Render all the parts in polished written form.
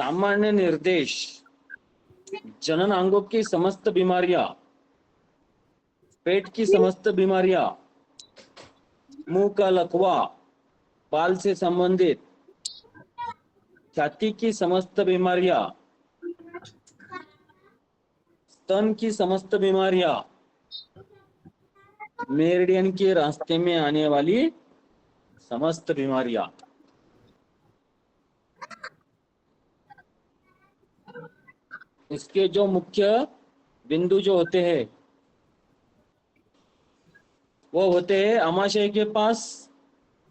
सामान्य निर्देश, जनन अंगों की समस्त बीमारियां, पेट की समस्त बीमारियां, मुंह का लकवा, बाल से संबंधित, छाती की समस्त बीमारियां, स्तन की समस्त बीमारियां, मेरिडियन के रास्ते में आने वाली समस्त बीमारियां। इसके जो मुख्य बिंदु जो होते हैं वो होते हैं आमाशय के पास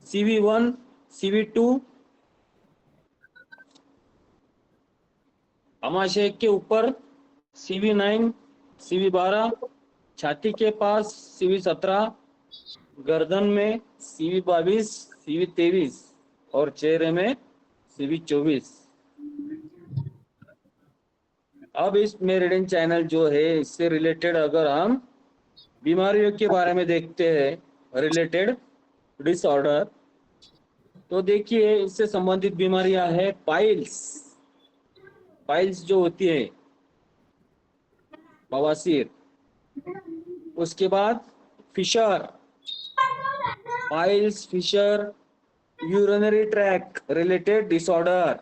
CV1, CV2, आमाशय के ऊपर CV9, CV12, छाती के पास CV17, गर्दन में CV22, CV23 और चेहरे में CV24। अब इस मेरिडियन चैनल जो है इससे रिलेटेड अगर हम बीमारियों के बारे में देखते हैं, रिलेटेड डिसऑर्डर, तो देखिए इससे संबंधित बीमारियां है पाइल्स। पाइल्स जो होती है बवासीर, उसके बाद fissure, piles, fissure, urinary tract related disorder,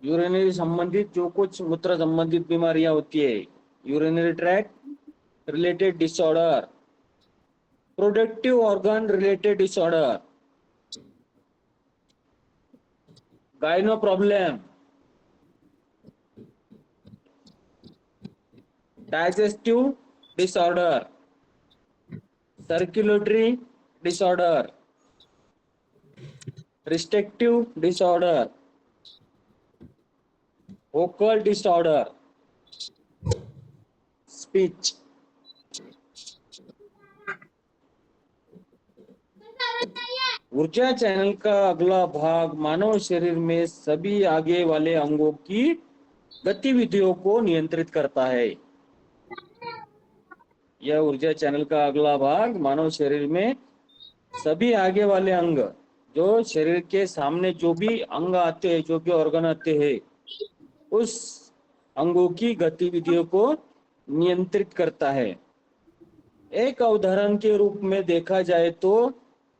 urinary संबंधित जो कुछ मूत्र संबंधित बीमारियां होती है, urinary tract related disorder, productive organ related disorder, gynae problem, digestive disorder, circulatory disorder, restrictive disorder, vocal disorder, speech. ऊर्जा चैनल का अगला भाग मानव शरीर में सभी आगे वाले अंगों की गतिविधियों को नियंत्रित करता है। यह ऊर्जा चैनल का अगला भाग मानव शरीर में सभी आगे वाले अंग, जो शरीर के सामने जो भी अंग आते हैं, जो भी ऑर्गन आते हैं, उस अंगों की गतिविधियों को नियंत्रित करता है। एक उदाहरण के रूप में देखा जाए तो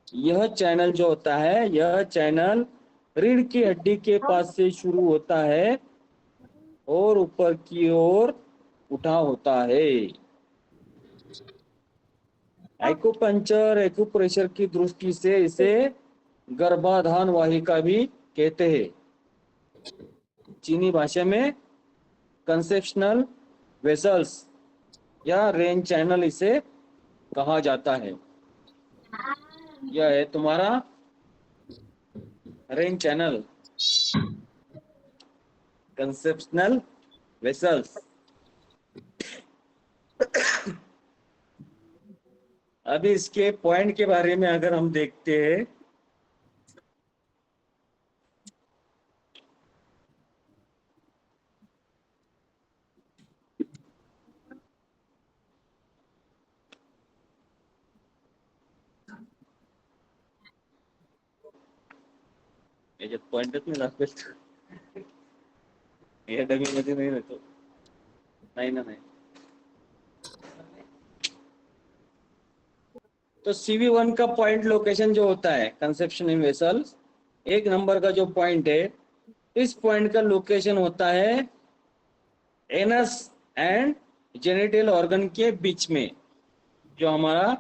यह चैनल जो होता है, यह चैनल रीढ़ की हड्डी के पास से शुरू होता है और ऊपर की ओर उठा होता है। एक्यूपंक्चर, एक्यूप्रेशर की दृष्टि से इसे गर्भाधान वाहिका भी कहते हैं। चीनी भाषा में कंसेप्शनल वेसल्स या रेन चैनल इसे कहा जाता है। यह है तुम्हारा रेन चैनल, कंसेप्शनल वेसल्स। अभी इसके पॉइंट के बारे में अगर हम देखते हैं, याच्यात पॉइंटच नाही दाखवेल, या डमी मध्ये नाही राहतो, नाही ना, नाही। तो CV1 का पॉइंट लोकेशन जो होता है कंसेप्शन इन वेसल्स, 1 नंबर का जो पॉइंट है, इस पॉइंट का लोकेशन होता है एनस एंड जेनिटल ऑर्गन के बीच में। जो हमारा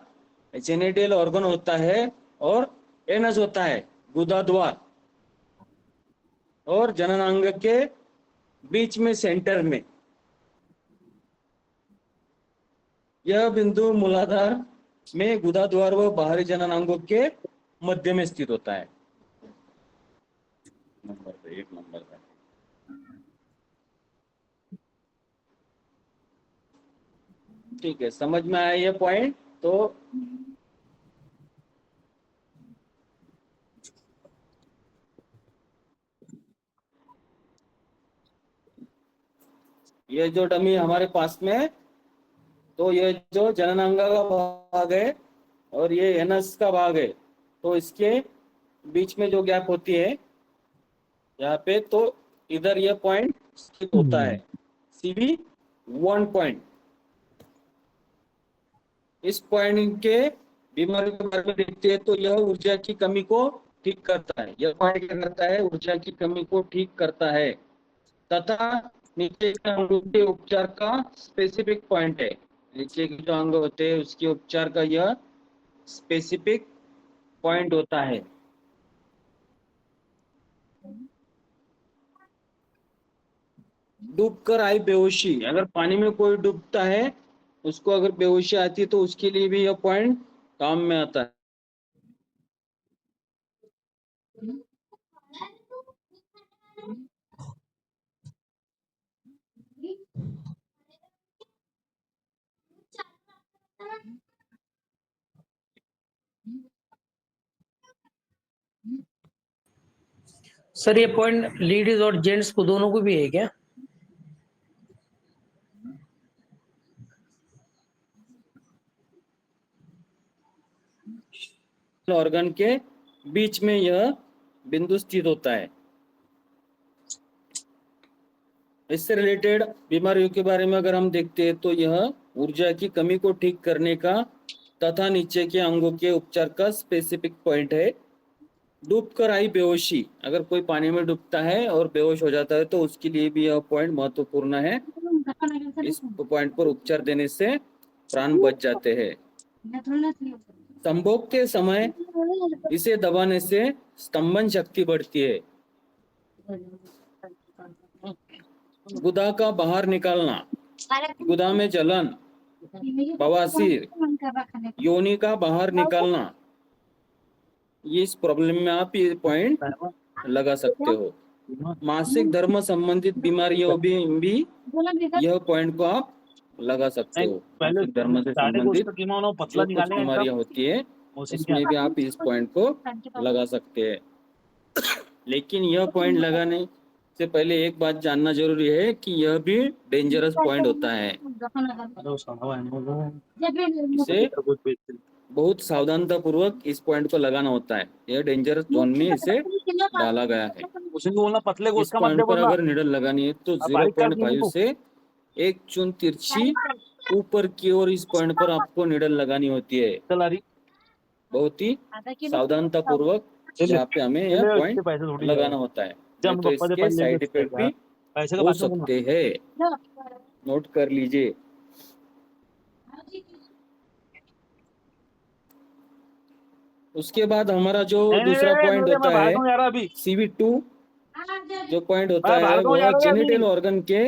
जेनिटल ऑर्गन होता है और एनस होता है गुदा द्वार, और जननांग के बीच में सेंटर में यह बिंदु मूलाधार में गुदा द्वार व बाहरी जननांगों के मध्य में स्थित होता है। नंबर पे 1 नंबर का ठीक है, समझ में आया ये पॉइंट? तो ये जो डमी हमारे पास में है, तो ये जो जननांगा का भाग है और ये एनस का भाग है, तो इसके बीच में जो गैप होती है यहाँ पे, तो इधर यह पॉइंट स्थित होता है, CV 1 पॉइंट। इस पॉइंट के बीमारी के बारे में देखते हैं तो यह ऊर्जा की कमी को ठीक करता है। यह पॉइंट क्या करता है? ऊर्जा की कमी को ठीक करता है तथा नीचे के अंगों के उपचार का स्पेसिफिक पॉइंट है। नीचे के जो अंग होते हैं उसके उपचार का यह स्पेसिफिक पॉइंट होता है। डूबकर आई बेहोशी, अगर पानी में कोई डूबता है उसको अगर बेहोशी आती है तो उसके लिए भी यह पॉइंट काम में आता है। सर ये पॉइंट लेडीज और जेंट्स को दोनों को भी है क्या? ऑर्गन के बीच में यह बिंदु स्थित होता है। इससे रिलेटेड बीमारियों के बारे में अगर हम देखते हैं तो यह ऊर्जा की कमी को ठीक करने का तथा नीचे के अंगों के उपचार का स्पेसिफिक पॉइंट है। डूबकर आई बेहोशी, अगर कोई पानी में डूबता है और बेहोश हो जाता है तो उसके लिए भी यह पॉइंट महत्वपूर्ण है। इस पॉइंट पर उपचार देने से प्राण बच जाते हैं। संभोग के समय इसे दबाने से स्तंभन शक्ति बढ़ती है। गुदा का बाहर निकालना, गुदा में जलन, बवासीर, योनि का बाहर निकालना, इस प्रॉब्लम में आप ये पॉइंट लगा सकते हो। मासिक धर्म संबंधित बीमारियों भी यह पॉइंट को आप लगा सकते हो। मासिक धर्म से संबंधित जो कुछ बीमारियां होती है इसमें भी आप इस पॉइंट को लगा सकते हैं। लेकिन यह पॉइंट लगाने से पहले एक बात जानना जरूरी है कि यह भी डेंजरस पॉइंट होता है। इसे बहुत सावधानता पूर्वक इस पॉइंट को लगाना होता है। यह डेंजरस जोन में इसे डाला गया है। इस पॉइंट पर अगर निडल लगानी है तो 0.5 से 1 चुन तिरछी ऊपर की ओर इस पॉइंट पर आपको निडल लगानी होती है। बहुत ही सावधानता पूर्वक यहाँ पे हमें यह पॉइंट लगाना होता है, नहीं तो इसके साइड इफेक्ट भी हो सकते हैं। नोट कर लीजिए। उसके बाद हमारा जो दूसरा पॉइंट होता है CV2, जो पॉइंट होता है वह जेनिटल ऑर्गन के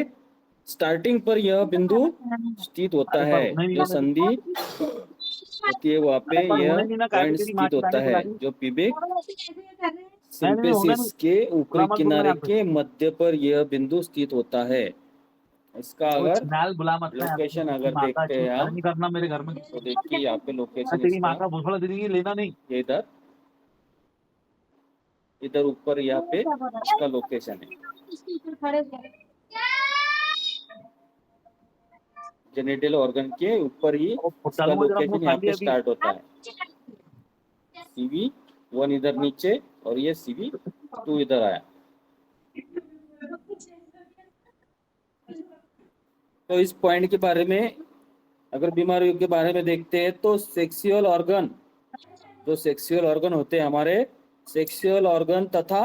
स्टार्टिंग पर यह बिंदु स्थित होता है। जो संधि होती है वहाँ पे यह पॉइंट स्थित होता है, जो पीबिक सिंपेसिस के ऊपरी किनारे के मध्य पर यह बिंदु स्थित होता है। इसका अगर लोकेशन अगर देखते हैं हम तो देखिए यहाँ पे लोकेशन इसका इधर ऊपर यहाँ पे इसका लोकेशन है। जेनिटल ऑर्गन के ऊपर ही इसका लोकेशन यहाँ पे स्टार्ट होता है। CV1 इधर नीचे और ये CV2 इधर आया। तो इस पॉइंट के बारे में अगर बीमारियों के बारे में देखते हैं तो सेक्सुअल ऑर्गन, जो सेक्सुअल ऑर्गन होते हैं हमारे, सेक्सुअल ऑर्गन तथा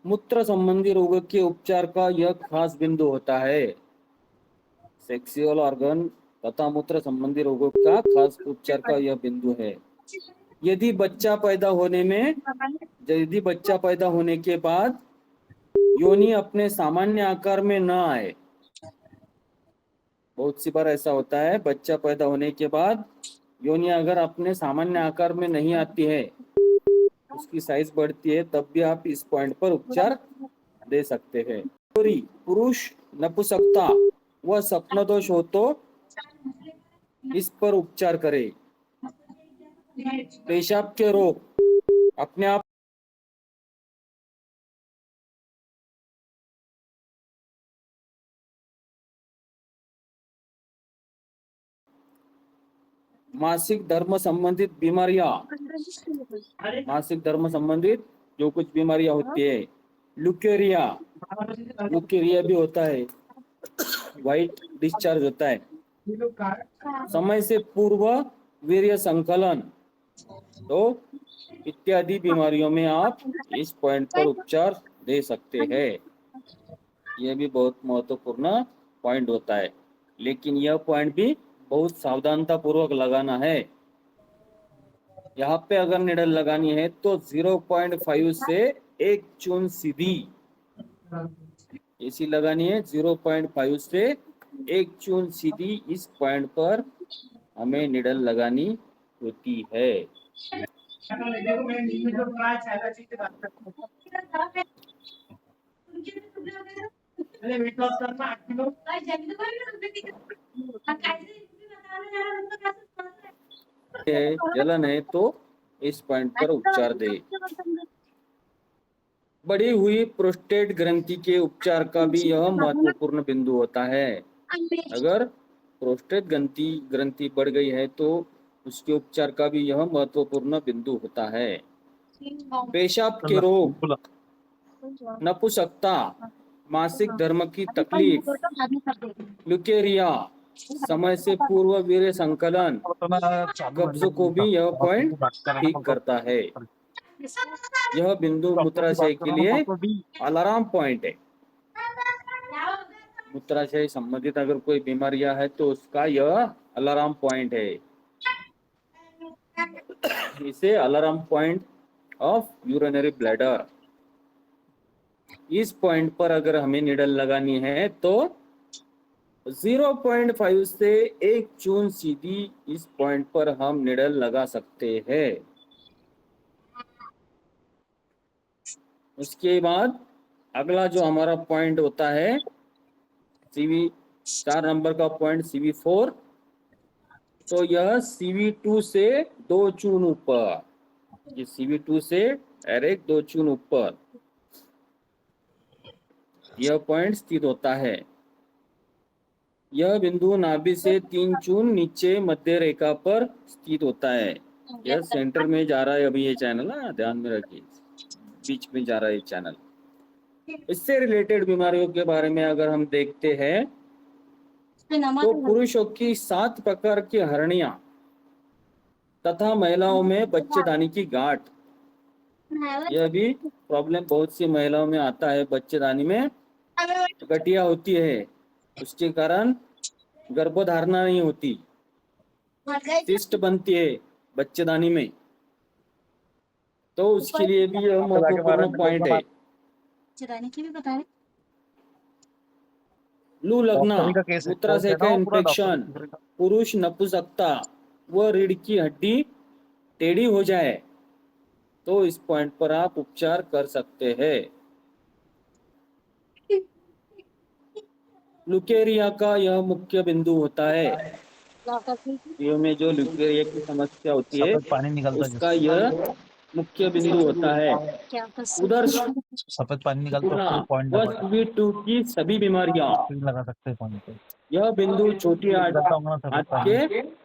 मूत्र संबंधी रोगों के उपचार का यह खास बिंदु होता है। सेक्सुअल ऑर्गन तथा मूत्र संबंधी रोगों का खास उपचार का यह बिंदु है। यदि बच्चा पैदा होने के बाद योनि अपने सामान्य आकार में न आए, बहुत सी बार ऐसा होता है, बच्चा पैदा होने के बाद योनि अगर अपने सामान्य आकार में नहीं आती है, उसकी साइज बढ़ती है, तब भी आप इस पॉइंट पर उपचार दे सकते हैं। पुरुष नपुंसकता व स्वप्न दोष हो तो इस पर उपचार करें। पेशाब के रोग अपने आप मासिक धर्म संबंधित बीमारियां, मासिक धर्म संबंधित जो कुछ बीमारियां होती है, ल्यूकेरिया, यूकेरिया भी होता है, व्हाइट डिस्चार्ज होता है। समय से पूर्व वीर्य संकलन, तो इत्यादि बीमारियों में आप इस पॉइंट पर उपचार दे सकते हैं। यह भी बहुत महत्वपूर्ण पॉइंट होता है, लेकिन यह पॉइंट भी बहुत सावधानता पूर्वक लगाना है। यहाँ पे अगर निडल लगानी है तो 0.5 से 1 चून सीधी ऐसी लगानी है। 0.5 से 1 चून सीधी इस पॉइंट पर हमें निडल लगानी होती है। जलन है तो इस पॉइंट पर उपचार दे। बढ़ी हुई प्रोस्टेट ग्रंथि के उपचार का भी यह महत्वपूर्ण बिंदु होता है। अगर प्रोस्टेट ग्रंथि बढ़ गई है तो उसके उपचार का भी यह महत्वपूर्ण बिंदु होता है। पेशाब के रोग, नपुंसकता, मासिक धर्म की तकलीफ, ल्यूकेरिया, समय से पूर्व वीर्य संकलन, कब्ज को भी यह पॉइंट ठीक करता है। यह बिंदु मूत्राशय के लिए अलार्म पॉइंट है। मूत्राशय संबंधित अगर कोई बीमारियां है तो उसका यह अलार्म पॉइंट है। इसे alarm point of urinary bladder. इस पॉइंट पर अगर हमें निडल लगानी है तो 0.5 से 1 चून सीधी इस पॉइंट पर हम निडल लगा सकते हैं। उसके बाद अगला जो हमारा पॉइंट होता है CV 4 नंबर का पॉइंट CV4, तो यह CV2 से 2 चून ऊपर, ये CV2 से डायरेक्ट 2 चून ऊपर यह पॉइंट स्थित होता है। यह बिंदु नाभि से 3 चून नीचे मध्य रेखा पर स्थित होता है। यह सेंटर में जा रहा है अभी ये चैनल, ध्यान में रखिए, बीच में जा रहा है ये चैनल। इससे रिलेटेड बीमारियों के बारे में अगर हम देखते हैं तो पुरुषों की 7 प्रकार की हर्नियां तथा महिलाओं में बच्चेदानी की गांठ, यह भी प्रॉब्लम बहुत सी महिलाओं में आता है। बच्चेदानी में गठिया होती है, उसके कारण गर्भधारणा नहीं होती, सिस्ट बनती है बच्चेदानी में, तो उसके लिए भी यह महत्वपूर्ण पॉइंट है। लू लगना, मूत्राशय का इन्फेक्शन, पुरुष नपुंसकता व रीढ़ की हड्डी टेढ़ी हो जाए तो इस पॉइंट पर आप उपचार कर सकते हैं। ल्यूकेरिया का यह मुख्य बिंदु होता है। ये में जो ल्यूकेरिया की समस्या होती है सफेद पानी निकलता है उसका जिससे यह मुख्य बिंदु होता है। उधर सफेद पानी निकलता है उसको पॉइंट व दबा CV2 की सभी बीमारियां, लगा सकते हैं पॉइंट पे। यह बिंदु छोटी निकलता होगा ना सफेद हाथ पानी, के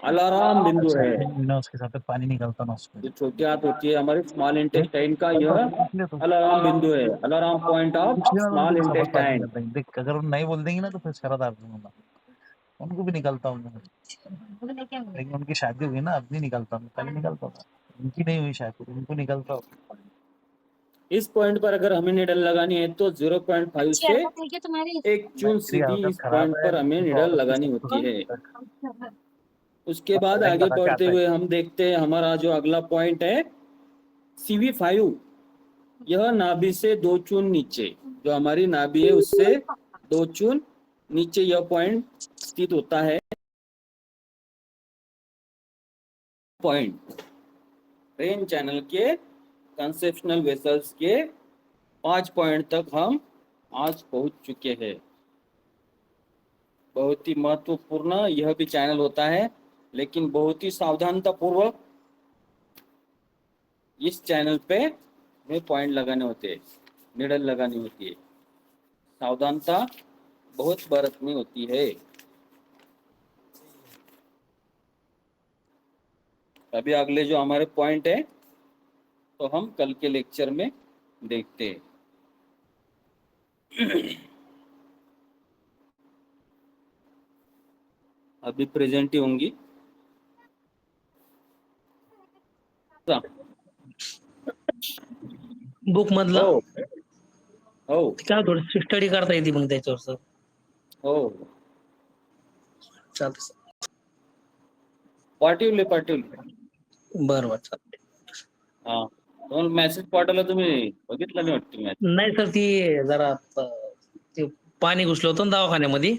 अलार्म बिंदु है। ना उसके सफेद पानी निकलता ना उसको। जो छोटी हाथ होती है हमारे स्मॉल इंटेस्टाइन का यह इसलिए तो अलार्म बिंदु है, अलार्म पॉइंट ऑफ पूछ लिया ना स्मॉल उनको सफेद पानी इंटेस्टाइन। निकलता है। देख अगर वो नहीं बोल देंगे ना तो फिर शराब आ दूंगा, उनको भी निकलता हूँ। लेकिन उनकी शादी हुई ना, अब नहीं निकलता, पहले निकलता था। उनकी नहीं हुई शादी, उनको निकलता। इस पॉइंट पर अगर हमें निडल लगानी है तो 0.5 से 1 चून मेरी सीधी हालत इस खराब पॉइंट है, पर हमें तो निडल और लगानी कुछ होती है। नहीं। उसके बाद लाइन आगे लगा के बढ़ते आता है। हुए हम देखते हैं हमारा जो अगला पॉइंट है CV5। यह नाभि से 2 चून नीचे, जो हमारी नाभि है उससे 2 चून नीचे यह पॉइंट स्थित होता है। पॉइंट ब्रेन चैनल के कंसेप्शनल वेसल्स के 5 पॉइंट तक हम आज पहुंच चुके हैं। बहुत ही महत्वपूर्ण यह भी चैनल होता है, लेकिन बहुत ही सावधानता पूर्वक इस चैनल पे हमें पॉइंट लगाने होते हैं, निडल लगानी होती है। सावधानता बहुत बरतनी होती है। अभी अगले जो हमारे पॉइंट है तो हम कल के लेक्चर में देखते हैं। अभी प्रेजेंट ही होंगी. बुक मधलं हो हो काय थोडी स्टडी करता येते मग त्याच्यावर सर. हो चालतं सर. पाठवले. बरं बरं चालतंय. हा तुम्हाला मेसेज पाठवला, तुम्ही बघितला नाही वाटतं मॅसेज. नाही सर ती जरा ते पाणी घुसलं होतं ना दवाखान्यामध्ये.